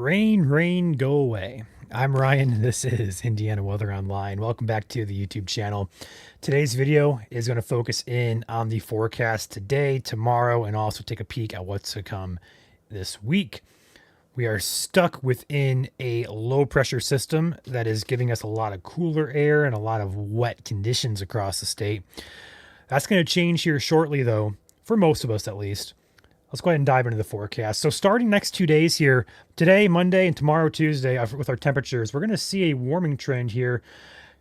Rain, rain, go away. I'm Ryan. This is Indiana Weather Online. Welcome back to the YouTube channel. Today's video is going to focus in on the forecast today, tomorrow, and also take a peek at what's to come this week. We are stuck within a low pressure system that is giving us a lot of cooler air and a lot of wet conditions across the state. That's going to change here shortly, though, for most of us at least. Let's go ahead and dive into the forecast. So starting next 2 days here, today, Monday, and tomorrow, Tuesday, with our temperatures, we're going to see a warming trend here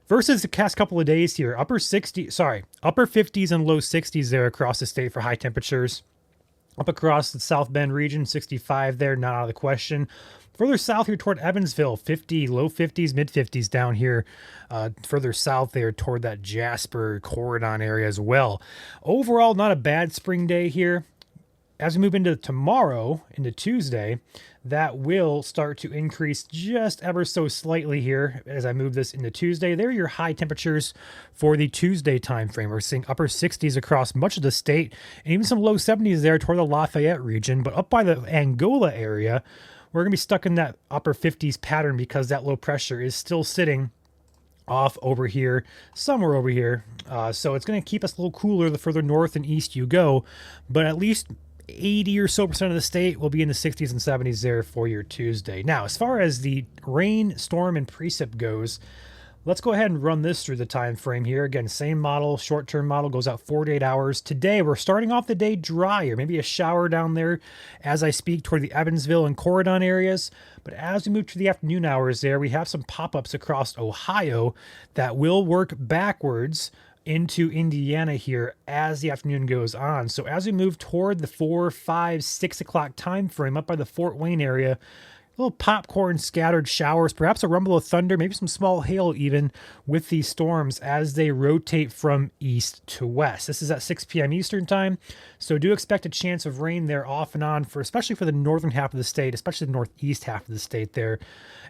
versus the past couple of days here. Upper 50s and low 60s there across the state for high temperatures. Up across the South Bend region, 65 there, not out of the question. Further south here toward Evansville, 50, low 50s, mid 50s down here. Further south there toward that Jasper, Corydon area as well. Overall, not a bad spring day here. As we move into tomorrow, into Tuesday, that will start to increase just ever so slightly here as I move this into Tuesday. There are your high temperatures for the Tuesday time frame. We're seeing upper 60s across much of the state and even some low 70s there toward the Lafayette region. But up by the Angola area, we're going to be stuck in that upper 50s pattern because that low pressure is still sitting off over here, somewhere over here. So it's going to keep us a little cooler the further north and east you go, but at least 80 or so percent of the state will be in the 60s and 70s there for your Tuesday. Now, as far as the rain, storm, and precip goes, let's go ahead and run this through the time frame here. Again, same model, short-term model, goes out 4 to 8 hours. Today, we're starting off the day drier, maybe a shower down there as I speak toward the Evansville and Corydon areas. But as we move to the afternoon hours there, we have some pop-ups across Ohio that will work backwards into Indiana here as the afternoon goes on. So as we move toward the 4, 5, 6 o'clock time frame up by the Fort Wayne area, little popcorn scattered showers, perhaps a rumble of thunder, maybe some small hail even with these storms as they rotate from east to west. This is at 6 p.m. Eastern time, so do expect a chance of rain there off and on, especially for the northern half of the state, especially the northeast half of the state there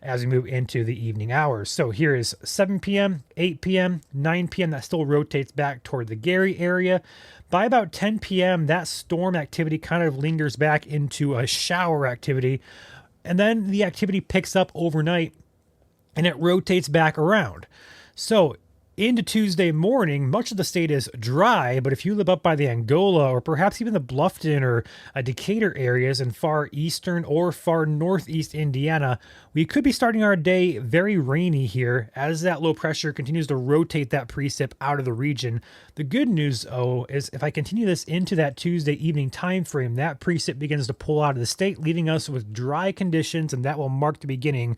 as we move into the evening hours. So here is 7 p.m., 8 p.m., 9 p.m. That still rotates back toward the Gary area. By about 10 p.m., that storm activity kind of lingers back into a shower activity. And then the activity picks up overnight and it rotates back around. So into Tuesday morning, much of the state is dry, but if you live up by the Angola or perhaps even the Bluffton or Decatur areas in far eastern or far northeast Indiana, we could be starting our day very rainy here as that low pressure continues to rotate that precip out of the region. The good news, though, is if I continue this into that Tuesday evening time frame, that precip begins to pull out of the state, leaving us with dry conditions, and that will mark the beginning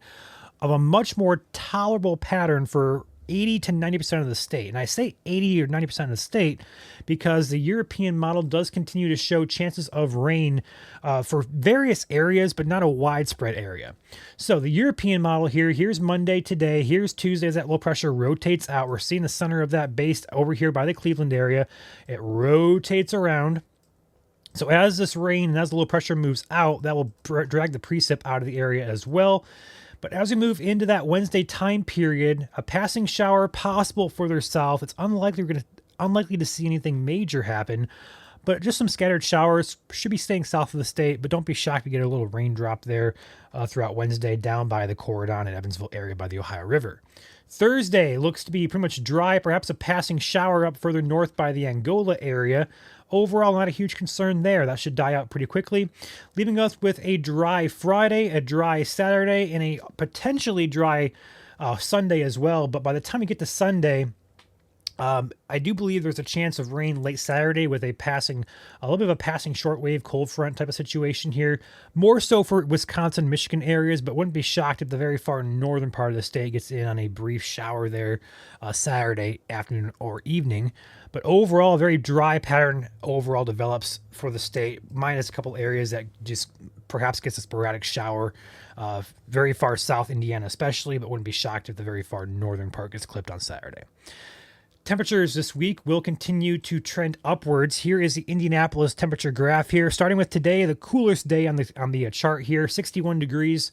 of a much more tolerable pattern for 80 to 90% of the state. And I say 80 or 90% of the state because the European model does continue to show chances of rain for various areas, but not a widespread area. So the European model here's Monday today, here's Tuesday as that low pressure rotates out. We're seeing the center of that based over here by the Cleveland area. It rotates around. So as this rain and as the low pressure moves out, that will drag the precip out of the area as well. But as we move into that Wednesday time period, a passing shower possible further south. It's unlikely to see anything major happen, but just some scattered showers should be staying south of the state. But don't be shocked to get a little raindrop there throughout Wednesday down by the Corydon and Evansville area by the Ohio River. Thursday looks to be pretty much dry, perhaps a passing shower up further north by the Angola area. Overall, not a huge concern there. That should die out pretty quickly, leaving us with a dry Friday, a dry Saturday, and a potentially dry Sunday as well. But by the time we get to Sunday, I do believe there's a chance of rain late Saturday with a little bit of a passing shortwave cold front type of situation here. More so for Wisconsin, Michigan areas, but wouldn't be shocked if the very far northern part of the state gets in on a brief shower there Saturday afternoon or evening. But overall, a very dry pattern overall develops for the state, minus a couple areas that just perhaps gets a sporadic shower. Very far south Indiana especially, but wouldn't be shocked if the very far northern part gets clipped on Saturday. Temperatures this week will continue to trend upwards. Here is the Indianapolis temperature graph here, starting with today, the coolest day on the chart here, 61 degrees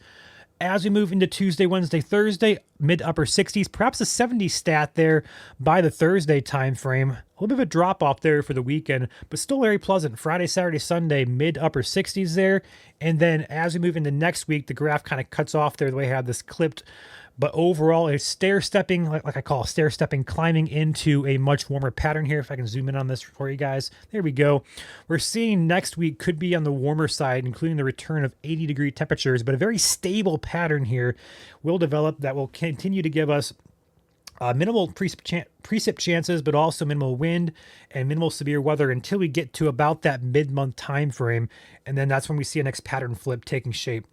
As we move into Tuesday, Wednesday, Thursday, mid to upper 60s, perhaps a 70 stat there by the Thursday time frame. A little bit of a drop off there for the weekend, but still very pleasant. Friday, Saturday, Sunday, mid to upper 60s there. And then as we move into next week, the graph kind of cuts off there the way I have this clipped. But overall, it's stair-stepping, like I call stair-stepping, climbing into a much warmer pattern here. If I can zoom in on this for you guys. There we go. We're seeing next week could be on the warmer side, including the return of 80-degree temperatures, but a very stable pattern here will develop that will continue to give us minimal precip chances, but also minimal wind and minimal severe weather until we get to about that mid-month time frame. And then that's when we see a next pattern flip taking shape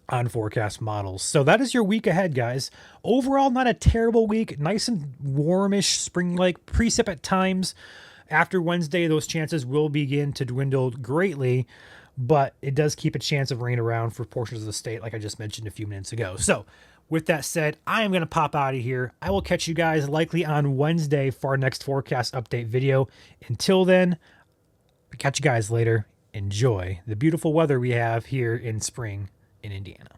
on forecast models. So that is your week ahead, guys. Overall, not a terrible week. Nice and warmish, spring-like precip at times. After Wednesday, those chances will begin to dwindle greatly, but it does keep a chance of rain around for portions of the state, like I just mentioned a few minutes ago. So with that said, I am going to pop out of here. I will catch you guys likely on Wednesday for our next forecast update video. Until then, I'll catch you guys later. Enjoy the beautiful weather we have here in spring in Indiana.